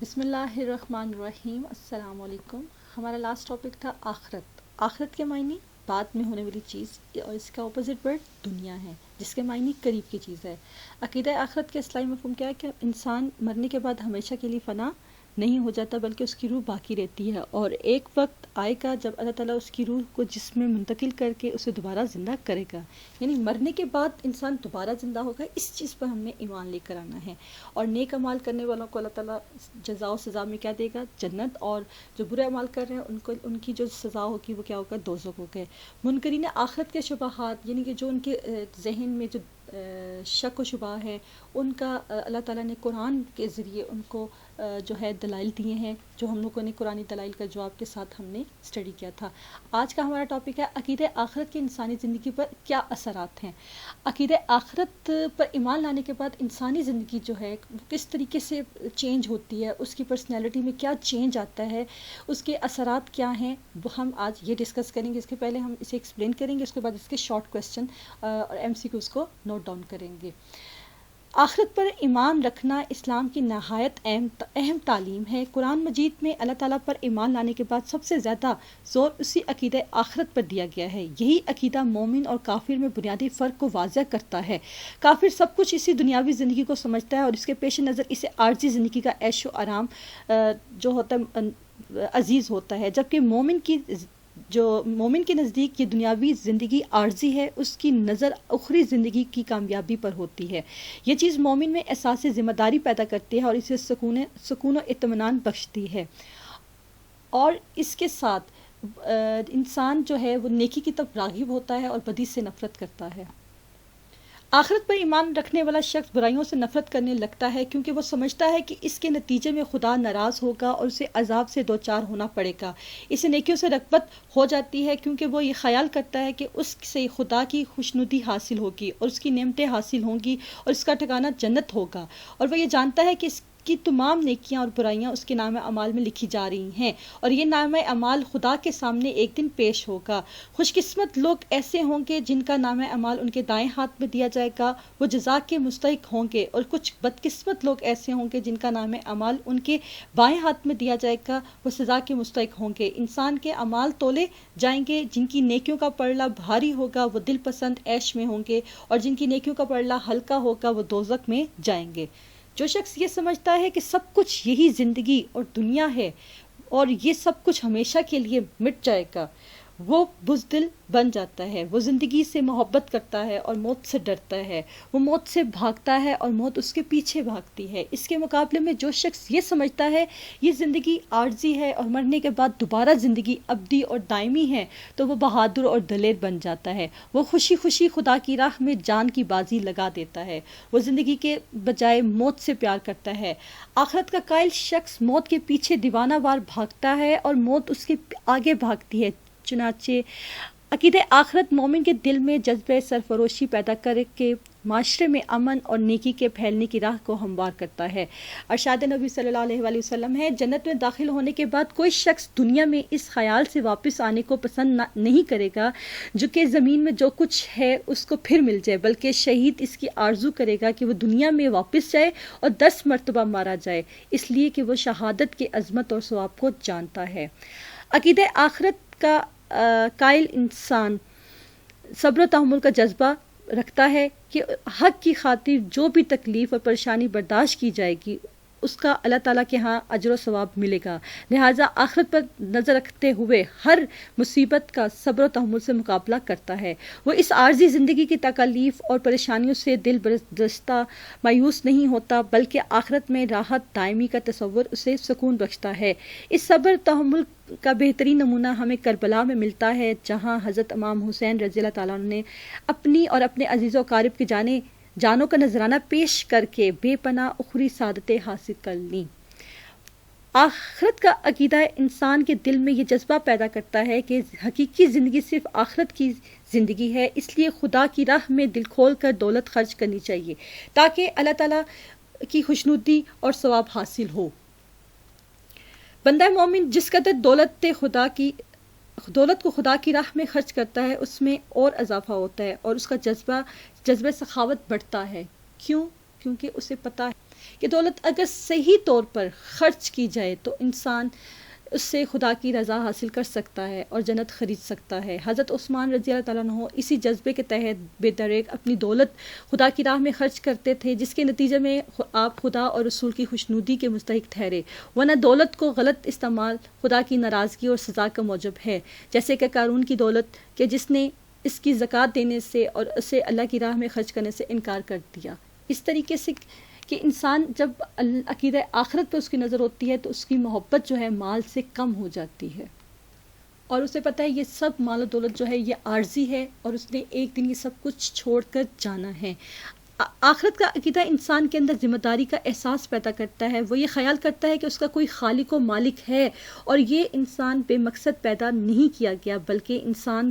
بسم اللہ الرحمن الرحیم، السلام علیکم۔ ہمارا لاسٹ ٹاپک تھا آخرت۔ آخرت کے معنی بعد میں ہونے والی چیز، اور اس کا اپوزٹ ورڈ دنیا ہے، جس کے معنی قریب کی چیز ہے۔ عقیدہ آخرت کے اصطلاحی مفہوم کیا ہے کہ انسان مرنے کے بعد ہمیشہ کے لیے فنا نہیں ہو جاتا، بلکہ اس کی روح باقی رہتی ہے، اور ایک وقت آئے گا جب اللہ تعالیٰ اس کی روح کو جسم میں منتقل کر کے اسے دوبارہ زندہ کرے گا۔ یعنی مرنے کے بعد انسان دوبارہ زندہ ہوگا، اس چیز پر ہم نے ایمان لے کر آنا ہے۔ اور نیک اعمال کرنے والوں کو اللہ تعالیٰ جزا و سزا میں کیا دے گا؟ جنت، اور جو برے اعمال کر رہے ہیں ان کی جو سزا ہوگی وہ کیا ہوگا؟ دوزخ ہوگا۔ منکرین آخرت کے شبہات، یعنی کہ جو ان کے ذہن میں جو شک و شبہ ہے، ان کا اللہ تعالیٰ نے قرآن کے ذریعے ان کو جو ہے دلائل دیے ہیں، جو ہم لوگوں نے قرآنی دلائل کا جواب کے ساتھ ہم نے اسٹڈی کیا تھا۔ آج کا ہمارا ٹاپک ہے عقیدہ آخرت کے انسانی زندگی پر کیا اثرات ہیں۔ عقیدہ آخرت پر ایمان لانے کے بعد انسانی زندگی جو ہے کس طریقے سے چینج ہوتی ہے، اس کی پرسنالٹی میں کیا چینج آتا ہے، اس کے اثرات کیا ہیں، وہ ہم آج یہ ڈسکس کریں گے۔ اس کے پہلے ہم اسے ایکسپلین کریں گے، اس کے بعد اس کے شارٹ کویسچن اور MCQs کو نوٹ ڈاؤن کریں گے۔ آخرت پر ایمان رکھنا اسلام کی نہایت اہم تعلیم ہے۔ قرآن مجید میں اللہ تعالیٰ پر ایمان لانے کے بعد سب سے زیادہ زور اسی عقیدہ آخرت پر دیا گیا ہے۔ یہی عقیدہ مومن اور کافر میں بنیادی فرق کو واضح کرتا ہے۔ کافر سب کچھ اسی دنیاوی زندگی کو سمجھتا ہے اور اس کے پیش نظر اسے عارضی زندگی کا عیش و آرام جو ہوتا ہے عزیز ہوتا ہے، جبکہ مومن کے نزدیک یہ دنیاوی زندگی عارضی ہے، اس کی نظر اخری زندگی کی کامیابی پر ہوتی ہے۔ یہ چیز مومن میں احساس ذمہ داری پیدا کرتی ہے اور اسے سکون و اطمینان بخشتی ہے، اور اس کے ساتھ انسان جو ہے وہ نیکی کی طرف راغب ہوتا ہے اور بدی سے نفرت کرتا ہے۔ آخرت پر ایمان رکھنے والا شخص برائیوں سے نفرت کرنے لگتا ہے، کیونکہ وہ سمجھتا ہے کہ اس کے نتیجے میں خدا ناراض ہوگا اور اسے عذاب سے دوچار ہونا پڑے گا۔ اسے نیکیوں سے رغبت ہو جاتی ہے، کیونکہ وہ یہ خیال کرتا ہے کہ اس سے خدا کی خوشنودی حاصل ہوگی اور اس کی نعمتیں حاصل ہوں گی اور اس کا ٹھکانہ جنت ہوگا، اور وہ یہ جانتا ہے کہ اس کی تمام نیکیاں اور برائیاں اس کے نام اعمال میں لکھی جا رہی ہیں، اور یہ نام اعمال خدا کے سامنے ایک دن پیش ہوگا۔ خوش قسمت لوگ ایسے ہوں گے جن کا نام اعمال ان کے دائیں ہاتھ میں دیا جائے گا، وہ جزا کے مستحق ہوں گے، اور کچھ بدقسمت لوگ ایسے ہوں گے جن کا نام اعمال ان کے بائیں ہاتھ میں دیا جائے گا، وہ سزا کے مستحق ہوں گے۔ انسان کے اعمال تولے جائیں گے، جن کی نیکیوں کا پلڑا بھاری ہوگا وہ دل پسند عیش میں ہوں گے، اور جن کی نیکیوں کا پلڑا ہلکا ہوگا وہ دوزخ میں جائیں گے۔ جو شخص یہ سمجھتا ہے کہ سب کچھ یہی زندگی اور دنیا ہے اور یہ سب کچھ ہمیشہ کے لیے مٹ جائے گا، وہ بزدل بن جاتا ہے۔ وہ زندگی سے محبت کرتا ہے اور موت سے ڈرتا ہے، وہ موت سے بھاگتا ہے اور موت اس کے پیچھے بھاگتی ہے۔ اس کے مقابلے میں جو شخص یہ سمجھتا ہے یہ زندگی عارضی ہے اور مرنے کے بعد دوبارہ زندگی ابدی اور دائمی ہے، تو وہ بہادر اور دلیر بن جاتا ہے۔ وہ خوشی خوشی خدا کی راہ میں جان کی بازی لگا دیتا ہے، وہ زندگی کے بجائے موت سے پیار کرتا ہے۔ آخرت کا قائل شخص موت کے پیچھے دیوانہ وار بھاگتا ہے اور موت اس کے آگے بھاگتی ہے۔ چنانچہ عقیدہ آخرت مومن کے دل میں جذبہ سرفروشی پیدا کر کے معاشرے میں امن اور نیکی کے پھیلنے کی راہ کو ہموار کرتا ہے۔ ارشاد نبی صلی اللہ علیہ وآلہ وسلم ہے، جنت میں داخل ہونے کے بعد کوئی شخص دنیا میں اس خیال سے واپس آنے کو پسند نہیں کرے گا جو کہ زمین میں جو کچھ ہے اس کو پھر مل جائے، بلکہ شہید اس کی آرزو کرے گا کہ وہ دنیا میں واپس جائے اور 10 مرتبہ مارا جائے، اس لیے کہ وہ شہادت کی عظمت اور ثواب کو جانتا ہے۔ عقیدہ آخرت کا قائل انسان صبر و تحمل کا جذبہ رکھتا ہے کہ حق کی خاطر جو بھی تکلیف اور پریشانی برداشت کی جائے گی اس کا اللہ تعالیٰ کے ہاں اجر و ثواب ملے گا، لہٰذا آخرت پر نظر رکھتے ہوئے ہر مصیبت کا صبر و تحمل سے مقابلہ کرتا ہے۔ وہ اس عارضی زندگی کی تکالیف اور پریشانیوں سے دل برداشتہ مایوس نہیں ہوتا، بلکہ آخرت میں راحت دائمی کا تصور اسے سکون بخشتا ہے۔ اس صبر تحمل کا بہترین نمونہ ہمیں کربلا میں ملتا ہے، جہاں حضرت امام حسین رضی اللہ تعالیٰ عنہ نے اپنی اور اپنے عزیز و اقارب کی جانوں کا نذرانہ پیش کر کے بے پناہ اخری سعادتیں حاصل کر لیں۔ آخرت کا عقیدہ انسان کے دل میں یہ جذبہ پیدا کرتا ہے کہ حقیقی زندگی صرف آخرت کی زندگی ہے، اس لیے خدا کی راہ میں دل کھول کر دولت خرچ کرنی چاہیے تاکہ اللہ تعالیٰ کی خوشنودی اور ثواب حاصل ہو۔ بندہ مومن جس قدر دولت کو خدا کی راہ میں خرچ کرتا ہے اس میں اور اضافہ ہوتا ہے اور اس کا جذبہ سخاوت بڑھتا ہے۔ کیونکہ اسے پتہ ہے کہ دولت اگر صحیح طور پر خرچ کی جائے تو انسان اس سے خدا کی رضا حاصل کر سکتا ہے اور جنت خرید سکتا ہے۔ حضرت عثمان رضی اللہ تعالیٰ عنہ اسی جذبے کے تحت بے دریغ اپنی دولت خدا کی راہ میں خرچ کرتے تھے، جس کے نتیجے میں آپ خدا اور رسول کی خوشنودی کے مستحق ٹھہرے، ورنہ دولت کو غلط استعمال خدا کی ناراضگی اور سزا کا موجب ہے، جیسے کہ قارون کی دولت کہ جس نے اس کی زکوٰۃ دینے سے اور اسے اللہ کی راہ میں خرچ کرنے سے انکار کر دیا۔ اس طریقے سے کہ انسان جب عقیدہ آخرت پہ اس کی نظر ہوتی ہے تو اس کی محبت جو ہے مال سے کم ہو جاتی ہے، اور اسے پتہ ہے یہ سب مال و دولت جو ہے یہ عارضی ہے اور اس نے ایک دن یہ سب کچھ چھوڑ کر جانا ہے۔ آخرت کا عقیدہ انسان کے اندر ذمہ داری کا احساس پیدا کرتا ہے، وہ یہ خیال کرتا ہے کہ اس کا کوئی خالق و مالک ہے اور یہ انسان بے مقصد پیدا نہیں کیا گیا، بلکہ انسان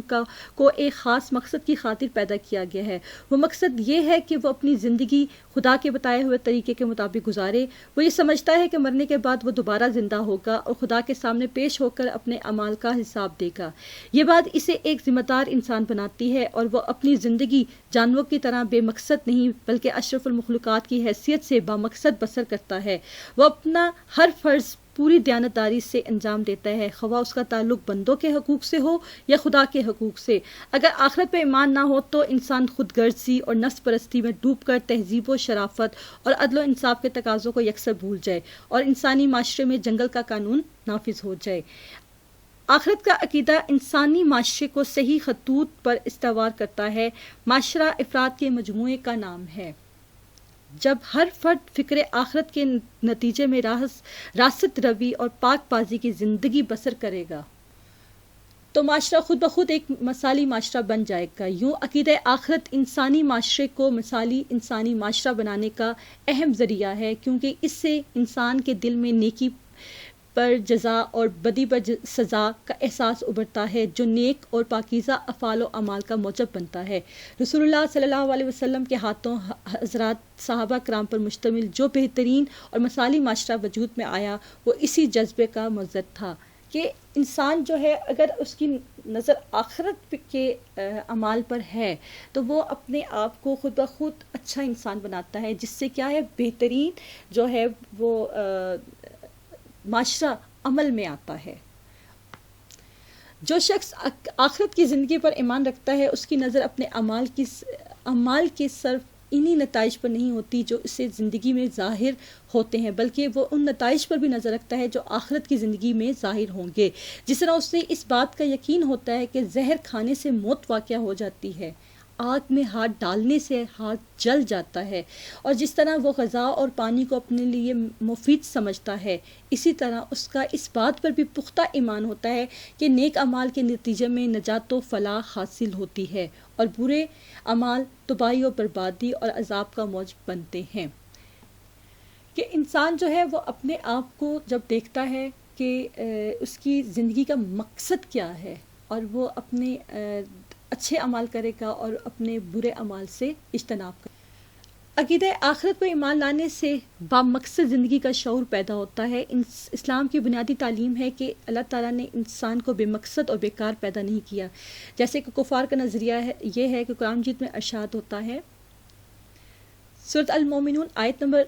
کو ایک خاص مقصد کی خاطر پیدا کیا گیا ہے۔ وہ مقصد یہ ہے کہ وہ اپنی زندگی خدا کے بتائے ہوئے طریقے کے مطابق گزارے۔ وہ یہ سمجھتا ہے کہ مرنے کے بعد وہ دوبارہ زندہ ہوگا اور خدا کے سامنے پیش ہو کر اپنے اعمال کا حساب دے گا۔ یہ بات اسے ایک ذمہ دار انسان بناتی ہے اور وہ اپنی زندگی جانوروں کی طرح بے مقصد نہیں بلکہ اشرف المخلوقات کی حیثیت سے بامقصد بسر کرتا ہے۔ وہ اپنا ہر فرض پوری دیانتداری سے انجام دیتا ہے، خواہ اس کا تعلق بندوں کے حقوق سے ہو یا خدا کے حقوق سے۔ اگر آخرت پہ ایمان نہ ہو تو انسان خود غرضی اور نفس پرستی میں ڈوب کر تہذیب و شرافت اور عدل و انصاف کے تقاضوں کو یکسر بھول جائے اور انسانی معاشرے میں جنگل کا قانون نافذ ہو جائے۔ آخرت کا عقیدہ انسانی معاشرے کو صحیح خطوط پر استوار کرتا ہے۔ معاشرہ افراد کے مجموعے کا نام ہے۔ جب ہر فرد فکر آخرت کے نتیجے میں راست روی اور پاک بازی کی زندگی بسر کرے گا تو معاشرہ خود بخود ایک مثالی معاشرہ بن جائے گا۔ یوں عقیدہ آخرت انسانی معاشرے کو مثالی انسانی معاشرہ بنانے کا اہم ذریعہ ہے، کیونکہ اس سے انسان کے دل میں نیکی پر جزا اور بدی پر سزا کا احساس ابھرتا ہے، جو نیک اور پاکیزہ افعال و اعمال کا موجب بنتا ہے۔ رسول اللہ صلی اللہ علیہ وسلم کے ہاتھوں حضرات صحابہ کرام پر مشتمل جو بہترین اور مثالی معاشرہ وجود میں آیا وہ اسی جذبے کا مظہر تھا کہ انسان جو ہے اگر اس کی نظر آخرت کے اعمال پر ہے تو وہ اپنے آپ کو خود بخود اچھا انسان بناتا ہے، جس سے کیا ہے بہترین جو ہے وہ معاشرہ عمل میں آتا ہے۔ جو شخص آخرت کی زندگی پر ایمان رکھتا ہے اس کی نظر اپنے اعمال کے صرف انہی نتائج پر نہیں ہوتی جو اسے زندگی میں ظاہر ہوتے ہیں، بلکہ وہ ان نتائج پر بھی نظر رکھتا ہے جو آخرت کی زندگی میں ظاہر ہوں گے۔ جس طرح اسے اس بات کا یقین ہوتا ہے کہ زہر کھانے سے موت واقع ہو جاتی ہے، آگ میں ہاتھ ڈالنے سے ہاتھ جل جاتا ہے، اور جس طرح وہ غذا اور پانی کو اپنے لیے مفید سمجھتا ہے، اسی طرح اس کا اس بات پر بھی پختہ ایمان ہوتا ہے کہ نیک اعمال کے نتیجے میں نجات و فلاح حاصل ہوتی ہے اور برے اعمال تباہی و بربادی اور عذاب کا موجب بنتے ہیں۔ کہ انسان جو ہے وہ اپنے آپ کو جب دیکھتا ہے کہ اس کی زندگی کا مقصد کیا ہے اور وہ اپنے اچھے عمل کرے گا اور اپنے برے اعمال سے اجتناب کرے گا۔ عقیدہ آخرت پر ایمان لانے سے بامقصد زندگی کا شعور پیدا ہوتا ہے۔ اسلام کی بنیادی تعلیم ہے کہ اللہ تعالیٰ نے انسان کو بے مقصد اور بیکار پیدا نہیں کیا، جیسے کہ کفار کا نظریہ یہ ہے کہ قرآن مجید میں ارشاد ہوتا ہے، سورۃ المومنون آیت نمبر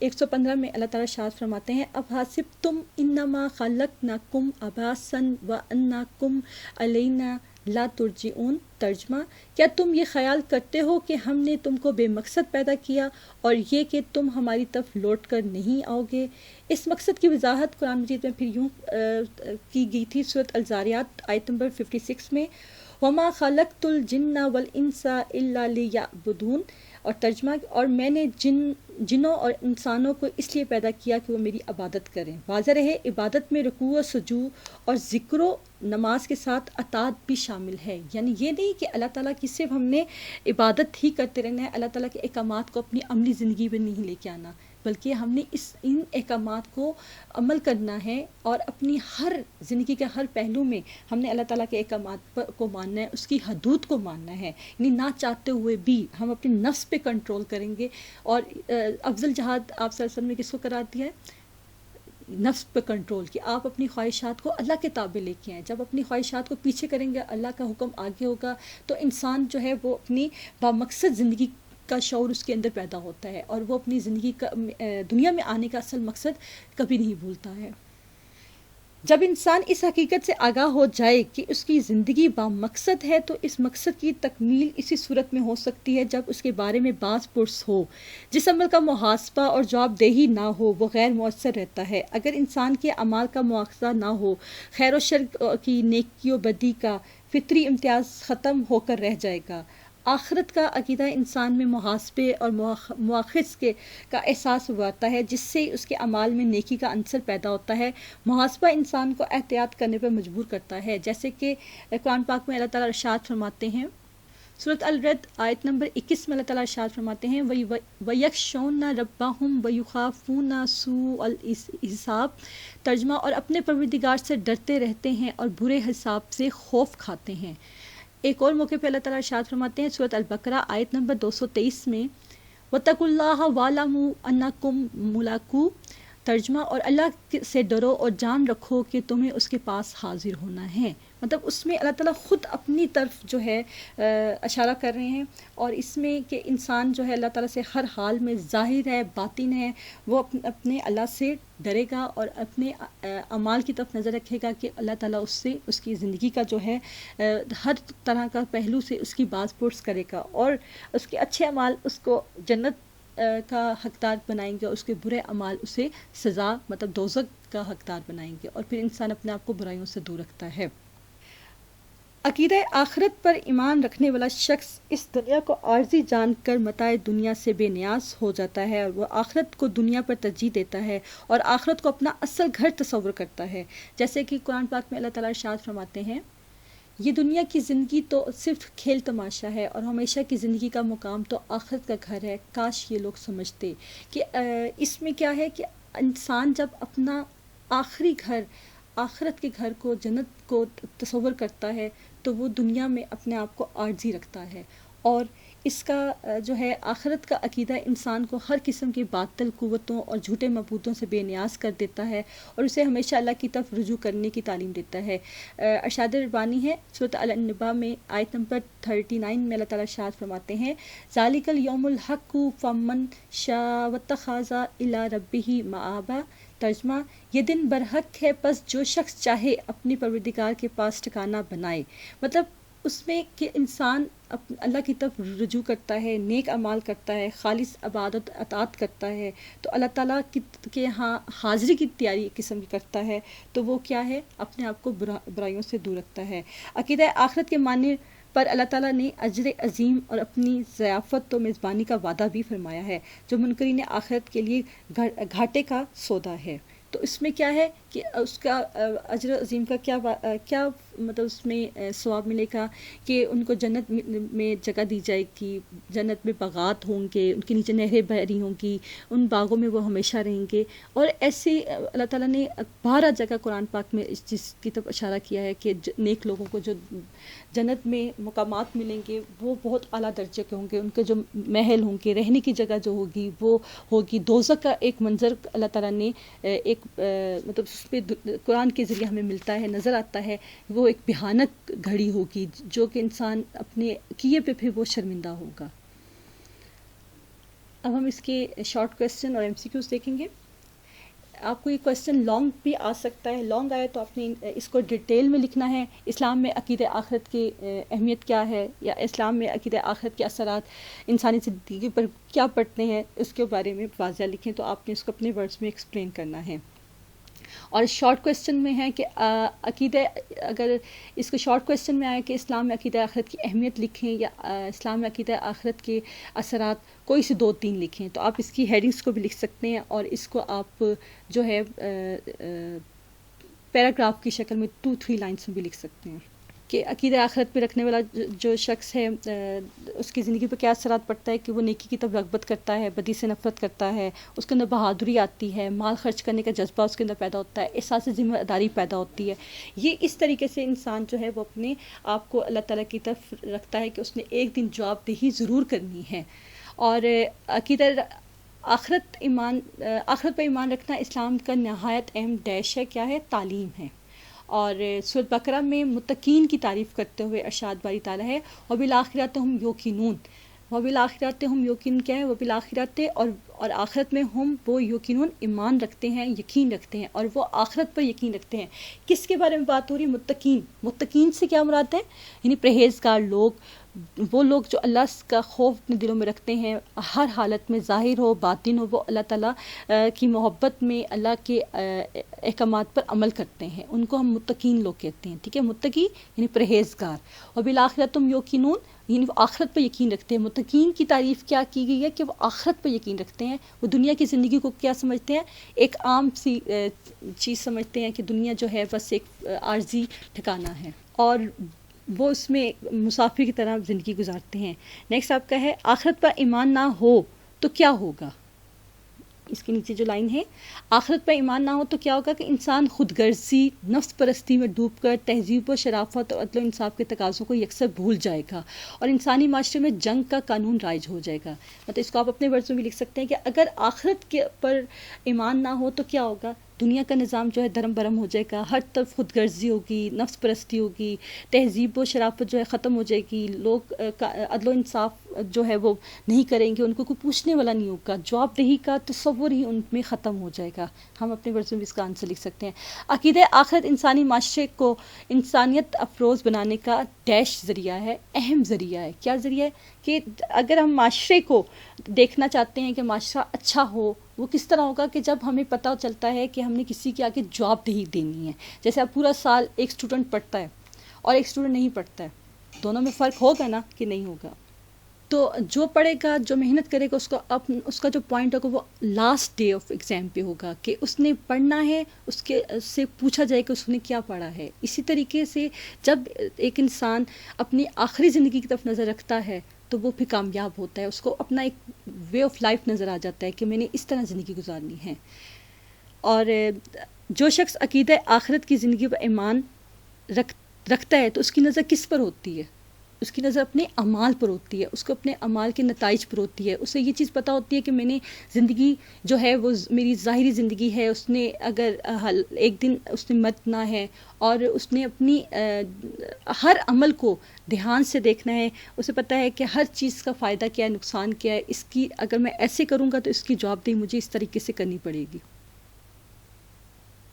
115 میں اللہ تعالیٰ ارشاد فرماتے ہیں، اب حاسبتم انما خلقناکم عباسا وانکم الینا لا ترجعون۔ ترجمہ، کیا تم یہ خیال کرتے ہو کہ ہم نے تم کو بے مقصد پیدا کیا اور یہ کہ تم ہماری طرف لوٹ کر نہیں آؤ گے؟ اس مقصد کی وضاحت قرآن مجید میں پھر یوں کی گئی تھی سورۃ الذاریات آیت نمبر 56 میں، وما خلقت الجن والانس الا لیعبدون۔ اور ترجمہ، اور میں نے جنوں اور انسانوں کو اس لیے پیدا کیا کہ وہ میری عبادت کریں۔ واضح رہے عبادت میں رکوع و سجود اور ذکر و نماز کے ساتھ اطاعت بھی شامل ہے، یعنی یہ نہیں کہ اللہ تعالیٰ کی صرف ہم نے عبادت ہی کرتے رہنا ہے، اللہ تعالیٰ کے احکامات کو اپنی عملی زندگی میں نہیں لے کے آنا، بلکہ ہم نے ان احکامات کو عمل کرنا ہے اور اپنی ہر زندگی کے ہر پہلو میں ہم نے اللہ تعالیٰ کے احکامات کو ماننا ہے، اس کی حدود کو ماننا ہے، یعنی نہ چاہتے ہوئے بھی ہم اپنے نفس پہ کنٹرول کریں گے۔ اور افضل جہاد آپ صلی اللہ علیہ وسلم نے کس کو قرار دیا ہے؟ نفس پہ کنٹرول، کہ آپ اپنی خواہشات کو اللہ کے تابع لے کے آئیں۔ جب اپنی خواہشات کو پیچھے کریں گے، اللہ کا حکم آگے ہوگا، تو انسان جو ہے وہ اپنی بامقصد زندگی کا شعور اس کے اندر پیدا ہوتا ہے، اور وہ اپنی زندگی کا دنیا میں آنے کا اصل مقصد کبھی نہیں بھولتا ہے۔ جب انسان اس حقیقت سے آگاہ ہو جائے کہ اس کی زندگی با مقصد ہے، تو اس مقصد کی تکمیل اسی صورت میں ہو سکتی ہے جب اس کے بارے میں باز پرس ہو۔ جس عمل کا محاسبہ اور جواب دہی نہ ہو وہ غیر مؤثر رہتا ہے۔ اگر انسان کے اعمال کا مواخذہ نہ ہو، خیر و شر کی، نیکی و بدی کا فطری امتیاز ختم ہو کر رہ جائے گا۔ آخرت کا عقیدہ انسان میں محاسبے اور مواخذ کا احساس اگاتا ہے، جس سے اس کے اعمال میں نیکی کا عنصر پیدا ہوتا ہے۔ محاسبہ انسان کو احتیاط کرنے پر مجبور کرتا ہے، جیسے کہ قرآن پاک میں اللہ تعالیٰ ارشاد فرماتے ہیں، سورۃ الرعد آیت نمبر 21 میں اللہ تعالیٰ ارشاد فرماتے ہیں، وَيَخْشَوْنَ رَبَّهُمْ وَيُخَافُونَ سُوءَ الْحِسَابِ، ترجمہ، اور اپنے پروردگار سے ڈرتے رہتے ہیں اور برے حساب سے خوف کھاتے ہیں۔ ایک اور موقع پہ اللہ تعالیٰ ارشاد فرماتے ہیں سورۃ البقرہ آیت نمبر 223 میں، وَاتَّقُوا اللَّهَ وَاعْلَمُوا أَنَّكُم مُّلَاقُوهُ، ترجمہ، اور اللہ سے ڈرو اور جان رکھو کہ تمہیں اس کے پاس حاضر ہونا ہے۔ مطلب اس میں اللہ تعالیٰ خود اپنی طرف جو ہے اشارہ کر رہے ہیں، اور اس میں کہ انسان جو ہے اللہ تعالیٰ سے ہر حال میں، ظاہر ہے باطن ہے، وہ اپنے اللہ سے ڈرے گا اور اپنے اعمال کی طرف نظر رکھے گا کہ اللہ تعالیٰ اس سے اس کی زندگی کا جو ہے ہر طرح کا پہلو سے اس کی باز پرس کرے گا، اور اس کے اچھے اعمال اس کو جنت کا حقدار بنائیں گے، اور اس کے برے اعمال اسے سزا مطلب دوزخ کا حقدار بنائیں گے، اور پھر انسان اپنے آپ کو برائیوں سے دور رکھتا ہے۔ عقیدہ آخرت پر ایمان رکھنے والا شخص اس دنیا کو عارضی جان کر متاع دنیا سے بے نیاز ہو جاتا ہے، اور وہ آخرت کو دنیا پر ترجیح دیتا ہے اور آخرت کو اپنا اصل گھر تصور کرتا ہے، جیسے کہ قرآن پاک میں اللہ تعالیٰ ارشاد فرماتے ہیں، یہ دنیا کی زندگی تو صرف کھیل تماشا ہے اور ہمیشہ کی زندگی کا مقام تو آخرت کا گھر ہے۔ کاش یہ لوگ سمجھتے کہ اس میں کیا ہے کہ انسان جب اپنا آخری گھر، آخرت کے گھر کو، جنت کو تصور کرتا ہے، تو وہ دنیا میں اپنے آپ کو عارضی رکھتا ہے، اور اس کا جو ہے آخرت کا عقیدہ انسان کو ہر قسم کی باطل قوتوں اور جھوٹے معبودوں سے بے نیاز کر دیتا ہے، اور اسے ہمیشہ اللہ کی طرف رجوع کرنے کی تعلیم دیتا ہے۔ ارشاد ربانی ہے سورۃ النبا میں آیت نمبر 39 میں اللہ تعالیٰ ارشاد فرماتے ہیں، ذالک الیوم الحق فمن شاء واتخذ الی ربہ مآبا، ترجمہ، یہ دن برحق ہے، پس جو شخص چاہے اپنے پروردگار کے پاس ٹھکانہ بنائے۔ مطلب اس میں کہ انسان اللہ کی طرف رجوع کرتا ہے، نیک اعمال کرتا ہے، خالص عبادت اطاعت کرتا ہے، تو اللہ تعالیٰ کے یہاں حاضری کی تیاری ایک قسم کی کرتا ہے، تو وہ کیا ہے، اپنے آپ کو برائیوں سے دور رکھتا ہے۔ عقیدہ آخرت کے معنی پر اللہ تعالیٰ نے اجر عظیم اور اپنی ضیافت و میزبانی کا وعدہ بھی فرمایا ہے، جو منکرین آخرت کے لیے گھاٹے کا سودا ہے۔ تو اس میں کیا ہے کہ اس کا اجر عظیم کا کیا مطلب اس میں ثواب ملے گا کہ ان کو جنت میں جگہ دی جائے گی، جنت میں باغات ہوں گے، ان کے نیچے نہریں بہہ رہی ہوں گی، ان باغوں میں وہ ہمیشہ رہیں گے، اور ایسے اللہ تعالیٰ نے 12 جگہ قرآن پاک میں اس چیز کی طرف اشارہ کیا ہے کہ نیک لوگوں کو جو جنت میں مقامات ملیں گے وہ بہت اعلیٰ درجے کے ہوں گے، ان کے جو محل ہوں گے، رہنے کی جگہ جو ہوگی وہ ہوگی۔ دوزخ کا ایک منظر اللہ تعالیٰ نے ایک مطلب اس پہ قرآن کے ذریعے ہمیں ملتا ہے، نظر آتا ہے، وہ ایک بھیانک گھڑی ہوگی جو کہ انسان اپنے کیے پہ پھر وہ شرمندہ ہوگا۔ اب ہم اس کے شارٹ کویسچن اور MCQs دیکھیں گے۔ آپ کو یہ کویسچن لانگ بھی آ سکتا ہے، لانگ آئے تو آپ نے اس کو ڈیٹیل میں لکھنا ہے، اسلام میں عقیدہ آخرت کی اہمیت کیا ہے، یا اسلام میں عقیدہ آخرت کے اثرات انسانی زندگی پر کیا پڑتے ہیں، اس کے بارے میں واضح لکھیں، تو آپ نے اس کو اپنے ورڈز میں ایکسپلین کرنا ہے۔ اور شارٹ کویسچن میں ہے کہ عقیدہ، اگر اس کو شارٹ کویسچن میں آئے کہ اسلام میں عقیدہ آخرت کی اہمیت لکھیں یا اسلام میں عقیدہ آخرت کے اثرات، کوئی سے 2-3 لکھیں، تو آپ اس کی ہیڈنگس کو بھی لکھ سکتے ہیں، اور اس کو آپ جو ہے پیراگراف کی شکل میں 2-3 لائنس میں بھی لکھ سکتے ہیں کہ عقیدہ آخرت پہ رکھنے والا جو شخص ہے اس کی زندگی پہ کیا اثرات پڑتا ہے، کہ وہ نیکی کی طرف رغبت کرتا ہے، بدی سے نفرت کرتا ہے، اس کے اندر بہادری آتی ہے، مال خرچ کرنے کا جذبہ اس کے اندر پیدا ہوتا ہے، احساس ذمہ داری پیدا ہوتی ہے۔ یہ اس طریقے سے انسان جو ہے وہ اپنے آپ کو اللہ تعالیٰ کی طرف رکھتا ہے کہ اس نے ایک دن جواب دہی ضرور کرنی ہے۔ اور عقیدہ آخرت پر ایمان رکھنا اسلام کا نہایت اہم ڈیش ہے، کیا ہے، تعلیم ہے۔ اور سورۃ بقرہ میں متقین کی تعریف کرتے ہوئے ارشاد باری تعالیٰ ہے، وبالآخرۃ ہم یوقنون، وبالآخرات ہم یوقین کیا ہے، وبالآخرات اور آخرت میں ہم وہ یقیناً ایمان رکھتے ہیں، یقین رکھتے ہیں، اور وہ آخرت پر یقین رکھتے ہیں۔ کس کے بارے میں بات ہو رہی ہے؟ متقین۔ متقین سے کیا مراد ہے؟ یعنی پرہیزگار لوگ، وہ لوگ جو اللہ کا خوف اپنے دلوں میں رکھتے ہیں، ہر حالت میں ظاہر ہو باطن ہو وہ اللہ تعالیٰ کی محبت میں اللہ کے احکامات پر عمل کرتے ہیں، ان کو ہم متقین لوگ کہتے ہیں، ٹھیک ہے۔ متقی یعنی پرہیزگار، اور بالآخرت ہم یوقنون یعنی وہ آخرت پر یقین رکھتے ہیں۔ متقین کی تعریف کیا کی گئی ہے کہ وہ آخرت پر یقین رکھتے ہیں، وہ دنیا کی زندگی کو کیا سمجھتے ہیں؟ ایک عام سی چیز سمجھتے ہیں کہ دنیا جو ہے بس ایک عارضی ٹھکانہ ہے، اور وہ اس میں مسافر کی طرح زندگی گزارتے ہیں۔ نیکسٹ آپ کا ہے آخرت پر ایمان نہ ہو تو کیا ہوگا؟ اس کے نیچے جو لائن ہے، آخرت پر ایمان نہ ہو تو کیا ہوگا کہ انسان خود غرضی، نفس پرستی میں ڈوب کر تہذیب و شرافت اور عدل و انصاف کے تقاضوں کو یکسر بھول جائے گا، اور انسانی معاشرے میں جنگ کا قانون رائج ہو جائے گا۔ مطلب اس کو آپ اپنے ورڈز میں بھی لکھ سکتے ہیں کہ اگر آخرت کے پر ایمان نہ ہو تو کیا ہوگا؟ دنیا کا نظام جو ہے دھرم برم ہو جائے گا، ہر طرف خود غرضی ہوگی، نفس پرستی ہوگی، تہذیب و شرافت جو ہے ختم ہو جائے گی، لوگ عدل و انصاف جو ہے وہ نہیں کریں گے، ان کو کوئی پوچھنے والا نہیں ہوگا، جواب دہی کا تصور ہی ان میں ختم ہو جائے گا۔ ہم اپنے ورڈز میں بھی اس کا آنسر لکھ سکتے ہیں۔ عقیدہ آخرت انسانی معاشرے کو انسانیت افروز بنانے کا ڈیش ذریعہ ہے، اہم ذریعہ ہے۔ کیا ذریعہ ہے؟ کہ اگر ہم معاشرے کو دیکھنا چاہتے ہیں کہ معاشرہ اچھا ہو، وہ کس طرح ہوگا؟ کہ جب ہمیں پتہ چلتا ہے کہ ہم نے کسی کے آگے جواب دہی دینی ہے۔ جیسے اب پورا سال ایک اسٹوڈنٹ پڑھتا ہے اور ایک اسٹوڈنٹ نہیں پڑھتا ہے، دونوں میں فرق ہوگا نا کہ نہیں ہوگا؟ تو جو پڑھے گا، جو محنت کرے گا، اس کا جو پوائنٹ ہوگا وہ لاسٹ ڈے آف ایگزام پہ ہوگا کہ اس نے پڑھنا ہے، اس کے سے پوچھا جائے کہ اس نے کیا پڑھا ہے۔ اسی طریقے سے جب ایک انسان اپنی آخری زندگی کی طرف نظر رکھتا ہے تو وہ پھر کامیاب ہوتا ہے، اس کو اپنا ایک وے آف لائف نظر آ جاتا ہے کہ میں نے اس طرح زندگی گزارنی ہے۔ اور جو شخص عقیدہ آخرت کی زندگی پر ایمان رکھتا ہے تو اس کی نظر کس پر ہوتی ہے؟ اس کی نظر اپنے اعمال پر ہوتی ہے، اس کو اپنے اعمال کے نتائج پر ہوتی ہے۔ اسے یہ چیز پتہ ہوتی ہے کہ میں نے زندگی جو ہے وہ میری ظاہری زندگی ہے، اس نے اگر ایک دن اس نے مرنا ہے، اور اس نے اپنی ہر عمل کو دھیان سے دیکھنا ہے۔ اسے پتہ ہے کہ ہر چیز کا فائدہ کیا ہے، نقصان کیا ہے، اس کی اگر میں ایسے کروں گا تو اس کی جواب دہی مجھے اس طریقے سے کرنی پڑے گی۔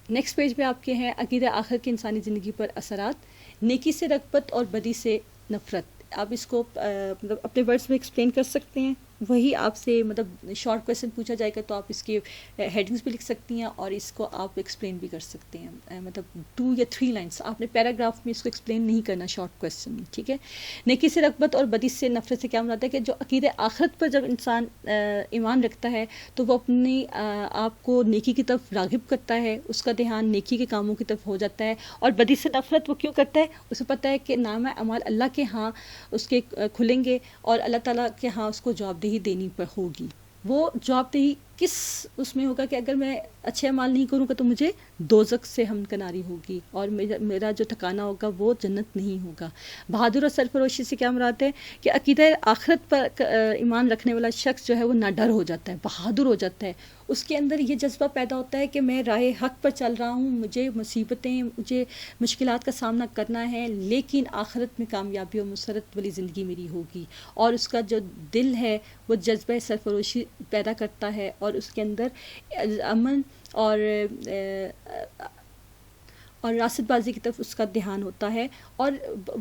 نیکسٹ پیج پہ آپ کے ہیں عقیدہ آخر کی انسانی زندگی پر اثرات، نیکی سے رغبت اور بدی سے نفرت۔ آپ اس کو مطلب اپنے ورڈز میں ایکسپلین کر سکتے ہیں۔ وہی آپ سے مطلب شارٹ کویسچن پوچھا جائے گا تو آپ اس کے ہیڈنگز بھی لکھ سکتی ہیں اور اس کو آپ ایکسپلین بھی کر سکتے ہیں، مطلب 2 یا 3 لائنس۔ آپ نے پیراگراف میں اس کو ایکسپلین نہیں کرنا شارٹ کویسچن میں، ٹھیک ہے۔ نیکی سے رغبت اور بدی سے نفرت سے کیا مراد ہے؟ کہ جو عقیدہ آخرت پر جب انسان ایمان رکھتا ہے تو وہ اپنی آپ کو نیکی کی طرف راغب کرتا ہے، اس کا دھیان نیکی کے کاموں کی طرف ہو جاتا ہے۔ اور بدی سے نفرت وہ کیوں کرتا ہے؟ اسے پتہ ہے کہ نامہ اعمال اللہ کے ہاں اس کے کھلیں گے اور اللہ تعالیٰ کے ہاں اس کو جواب دہی دینی پر ہوگی۔ وہ جواب دہی کس اس میں ہوگا؟ کہ اگر میں اچھے اعمال نہیں کروں گا تو مجھے دوزخ سے ہمکناری ہوگی، اور میرا جو ٹھکانہ ہوگا وہ جنت نہیں ہوگا۔ بہادر اور سرفروشی سے کیا مراد ہے؟ کہ عقیدہ آخرت پر ایمان رکھنے والا شخص جو ہے وہ ناڈر ہو جاتا ہے، بہادر ہو جاتا ہے، اس کے اندر یہ جذبہ پیدا ہوتا ہے کہ میں راہ حق پر چل رہا ہوں، مجھے مصیبتیں، مجھے مشکلات کا سامنا کرنا ہے، لیکن آخرت میں کامیابی اور مسرت والی زندگی میری ہوگی۔ اور اس کا جو دل ہے وہ جذبہ سرفروشی پیدا کرتا ہے، اور اس کے اندر امن اور راست بازی کی طرف اس کا دھیان ہوتا ہے، اور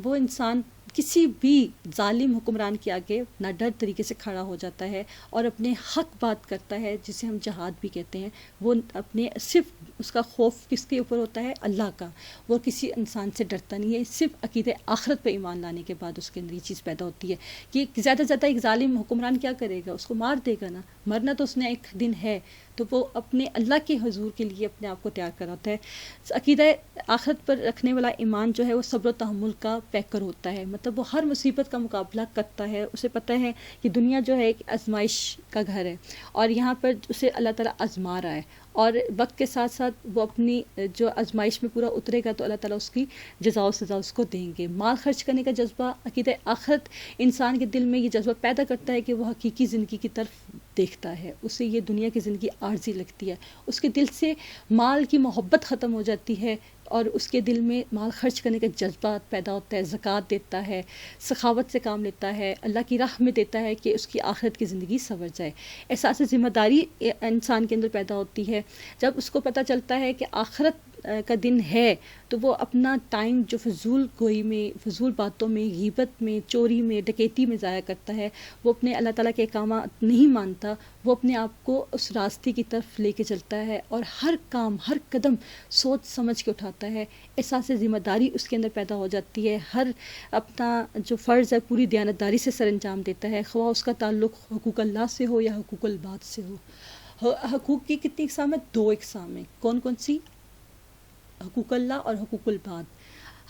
وہ انسان کسی بھی ظالم حکمران کے آگے نہ ڈر طریقے سے کھڑا ہو جاتا ہے اور اپنے حق بات کرتا ہے، جسے ہم جہاد بھی کہتے ہیں۔ وہ اپنے صرف اس کا خوف کس کے اوپر ہوتا ہے؟ اللہ کا۔ وہ کسی انسان سے ڈرتا نہیں ہے، صرف عقیدہ آخرت پہ ایمان لانے کے بعد اس کے اندر یہ چیز پیدا ہوتی ہے کہ زیادہ سے زیادہ ایک ظالم حکمران کیا کرے گا؟ اس کو مار دے گا نا، مرنا تو اس نے ایک دن ہے، تو وہ اپنے اللہ کے حضور کے لیے اپنے آپ کو تیار کراتا ہے۔ عقیدہ آخرت پر رکھنے والا ایمان جو ہے وہ صبر و تحمل کا پیکر ہوتا ہے، مطلب وہ ہر مصیبت کا مقابلہ کرتا ہے۔ اسے پتہ ہے کہ دنیا جو ہے ایک آزمائش کا گھر ہے، اور یہاں پر اسے اللہ تعالیٰ آزما رہا ہے، اور وقت کے ساتھ ساتھ وہ اپنی جو آزمائش میں پورا اترے گا تو اللہ تعالیٰ اس کی جزا و سزا اس کو دیں گے۔ مال خرچ کرنے کا جذبہ، عقیدہ آخرت انسان کے دل میں یہ جذبہ پیدا کرتا ہے کہ وہ حقیقی زندگی کی طرف دیکھتا ہے، اسے یہ دنیا کی زندگی عارضی لگتی ہے، اس کے دل سے مال کی محبت ختم ہو جاتی ہے، اور اس کے دل میں مال خرچ کرنے کا جذبات پیدا ہوتا ہے، زکوٰۃ دیتا ہے، سخاوت سے کام لیتا ہے، اللہ کی راہ میں دیتا ہے کہ اس کی آخرت کی زندگی سنور جائے. احساس ذمہ داری انسان کے اندر پیدا ہوتی ہے. جب اس کو پتہ چلتا ہے کہ آخرت کا دن ہے تو وہ اپنا ٹائم جو فضول گوئی میں، فضول باتوں میں، غیبت میں، چوری میں، ڈکیتی میں ضائع کرتا ہے، وہ اپنے اللہ تعالیٰ کے احکامات نہیں مانتا، وہ اپنے آپ کو اس راستے کی طرف لے کے چلتا ہے اور ہر کام، ہر قدم سوچ سمجھ کے اٹھاتا ہے. احساس ذمہ داری اس کے اندر پیدا ہو جاتی ہے، ہر اپنا جو فرض ہے پوری دیانتداری سے سر انجام دیتا ہے، خواہ اس کا تعلق حقوق اللہ سے ہو یا حقوق العباد سے ہو. حقوق کی کتنی اقسام ہیں؟ 2 اقسام ہیں. کون کون سی؟ حقوق اللہ اور حقوق العباد.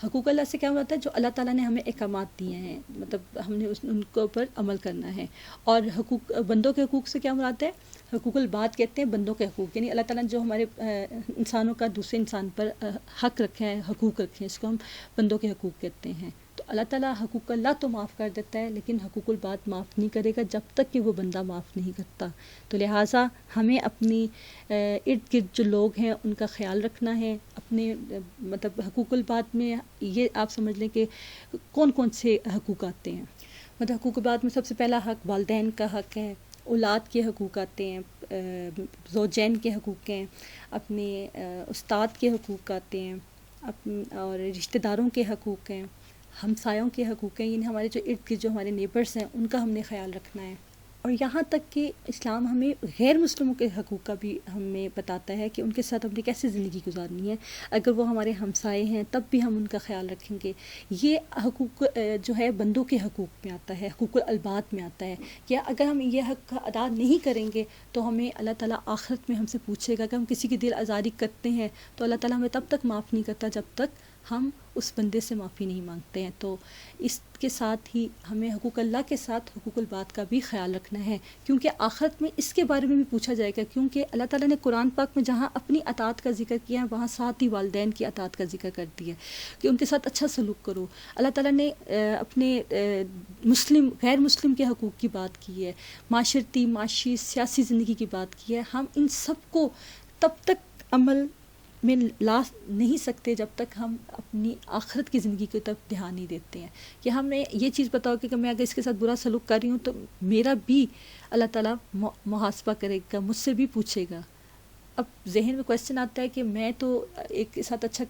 حقوق اللہ سے کیا ہوتا ہے؟ جو اللہ تعالیٰ نے ہمیں احکامات دیے ہیں، مطلب ہم نے ان کے اوپر عمل کرنا ہے. اور حقوق بندوں کے حقوق سے کیا مراد ہے؟ حقوق العباد کہتے ہیں بندوں کے حقوق، یعنی اللہ تعالیٰ نے جو ہمارے انسانوں کا دوسرے انسان پر حق رکھے ہیں، حقوق رکھے ہیں، اس کو ہم بندوں کے حقوق کہتے ہیں. تو اللہ تعالیٰ حقوق اللہ تو معاف کر دیتا ہے لیکن حقوق العباد معاف نہیں کرے گا جب تک کہ وہ بندہ معاف نہیں کرتا. تو لہٰذا ہمیں اپنی ارد گرد جو لوگ ہیں ان کا خیال رکھنا ہے. اپنے مطلب حقوق العباد میں یہ آپ سمجھ لیں کہ کون کون سے حقوق آتے ہیں. مطلب حقوق العباد میں سب سے پہلا حق والدین کا حق ہے، اولاد کے حقوق آتے ہیں، زوجین کے حقوق ہیں، اپنے استاد کے حقوق آتے ہیں، اور رشتہ داروں کے حقوق ہیں، ہمسایوں کے حقوق ہیں، یعنی ہمارے جو ارد گرد جو ہمارے نیبرز ہیں ان کا ہم نے خیال رکھنا ہے. اور یہاں تک کہ اسلام ہمیں غیر مسلموں کے حقوق کا بھی ہمیں بتاتا ہے کہ ان کے ساتھ ہم نے کیسے زندگی گزارنی ہے. اگر وہ ہمارے ہمسائے ہیں تب بھی ہم ان کا خیال رکھیں گے. یہ حقوق جو ہے بندوں کے حقوق میں آتا ہے، حقوق العباد میں آتا ہے. کہ اگر ہم یہ حق ادا نہیں کریں گے تو ہمیں اللہ تعالیٰ آخرت میں ہم سے پوچھے گا. کہ ہم کسی کی دل آزاری کرتے ہیں تو اللہ تعالیٰ ہمیں تب تک معاف نہیں کرتا جب تک ہم اس بندے سے معافی نہیں مانگتے ہیں. تو اس کے ساتھ ہی ہمیں حقوق اللہ کے ساتھ حقوق العباد کا بھی خیال رکھنا ہے، کیونکہ آخرت میں اس کے بارے میں بھی پوچھا جائے گا. کیونکہ اللہ تعالیٰ نے قرآن پاک میں جہاں اپنی اطاعت کا ذکر کیا ہے وہاں ساتھ ہی والدین کی اطاعت کا ذکر کر دیا کہ ان کے ساتھ اچھا سلوک کرو. اللہ تعالیٰ نے اپنے مسلم غیر مسلم کے حقوق کی بات کی ہے، معاشرتی، معاشی، سیاسی زندگی کی بات کی ہے. ہم ان سب کو تب تک عمل میں لا نہیں سکتے جب تک ہم اپنی آخرت کی زندگی کی طرف دھیان نہیں دیتے ہیں. کہ ہمیں یہ چیز بتاؤ کہ میں اگر اس کے ساتھ برا سلوک کر رہی ہوں تو میرا بھی اللہ تعالیٰ محاسبہ کرے گا، مجھ سے بھی پوچھے گا. اب ذہن میں کویسچن آتا ہے کہ میں تو ایک کے ساتھ اچھا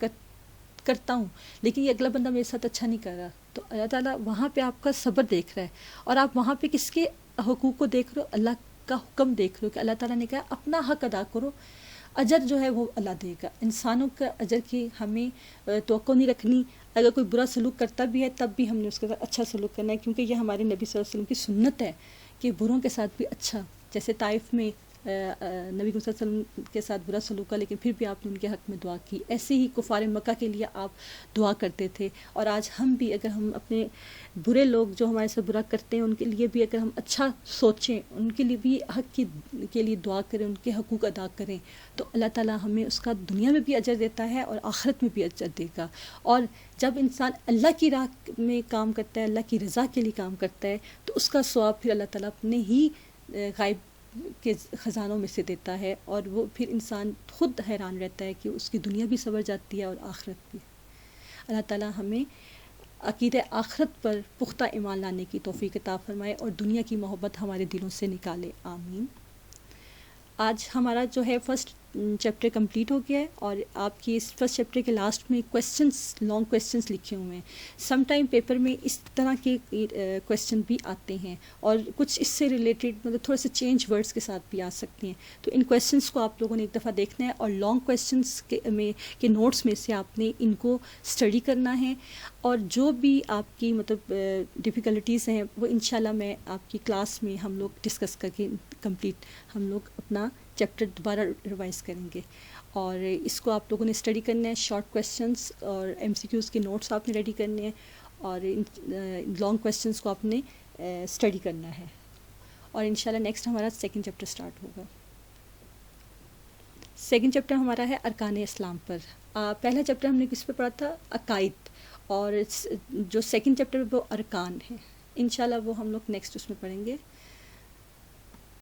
کرتا ہوں لیکن یہ اگلا بندہ میرے ساتھ اچھا نہیں کر رہا. تو اللہ تعالیٰ وہاں پہ آپ کا صبر دیکھ رہا ہے اور آپ وہاں پہ کس کے حقوق کو دیکھ رہے ہو؟ اللہ کا حکم دیکھ رہے ہو کہ اللہ تعالیٰ نے کہا اپنا حق ادا کرو، اجر جو ہے وہ اللہ دے گا. انسانوں کا اجر کی ہمیں توقع نہیں رکھنی. اگر کوئی برا سلوک کرتا بھی ہے تب بھی ہم نے اس کے ساتھ اچھا سلوک کرنا ہے، کیونکہ یہ ہمارے نبی صلی اللہ علیہ وسلم کی سنت ہے کہ بروں کے ساتھ بھی اچھا. جیسے طائف میں نبی صلی اللہ علیہ وسلم کے ساتھ برا سلوک کا لیکن پھر بھی آپ نے ان کے حق میں دعا کی. ایسے ہی کفار مکہ کے لیے آپ دعا کرتے تھے. اور آج ہم بھی اگر ہم اپنے برے لوگ جو ہمارے ساتھ برا کرتے ہیں ان کے لیے بھی اگر ہم اچھا سوچیں، ان کے لیے بھی حق کے لیے دعا کریں، ان کے حقوق ادا کریں تو اللہ تعالیٰ ہمیں اس کا دنیا میں بھی اجر دیتا ہے اور آخرت میں بھی اجر دے گا. اور جب انسان اللہ کی راہ میں کام کرتا ہے، اللہ کی رضا کے لیے کام کرتا ہے تو اس کا ثواب پھر اللہ تعالیٰ اپنے ہی غائب کے خزانوں میں سے دیتا ہے. اور وہ پھر انسان خود حیران رہتا ہے کہ اس کی دنیا بھی سنور جاتی ہے اور آخرت بھی. اللہ تعالیٰ ہمیں عقیدہ آخرت پر پختہ ایمان لانے کی توفیق عطا فرمائے اور دنیا کی محبت ہمارے دلوں سے نکالے. آمین. آج ہمارا جو ہے فرسٹ چیپٹر کمپلیٹ ہو گیا ہے اور آپ کی اس فرسٹ چیپٹر کے لاسٹ میں لانگ کویسچنس لکھے ہوئے ہیں. سم ٹائم پیپر میں اس طرح کے کویسچن بھی آتے ہیں اور کچھ اس سے ریلیٹڈ مطلب تھوڑے سے چینج ورڈز کے ساتھ بھی آ سکتی ہیں. تو ان کویسچنس کو آپ لوگوں نے ایک دفعہ دیکھنا ہے اور لانگ کویسچنس کے نوٹس میں سے آپ نے ان کو اسٹڈی کرنا ہے. اور جو بھی آپ کی مطلب ڈیفیکلٹیز ہیں وہ انشاءاللہ میں آپ کی کلاس میں ہم لوگ ڈسکس کر کے کمپلیٹ ہم لوگ اپنا چیپٹر دوبارہ ریوائز کریں گے. اور اس کو آپ لوگوں نے اسٹڈی کرنا ہے. شارٹ کویسچنس اور MCQs کے نوٹس آپ نے ریڈی کرنے ہیں اور لانگ کویسچنس کو آپ نے اسٹڈی کرنا ہے. اور انشاءاللہ نیکسٹ ہمارا سیکنڈ چیپٹر اسٹارٹ ہوگا. سیکنڈ چیپٹر ہمارا ہے ارکان اسلام پر. پہلا چیپٹر ہم نے کس پہ پڑھا تھا؟ عقائد. اور جو سیکنڈ چیپٹر وہ ارکان ہے. انشاءاللہ وہ ہم لوگ نیکسٹ اس میں پڑھیں گے.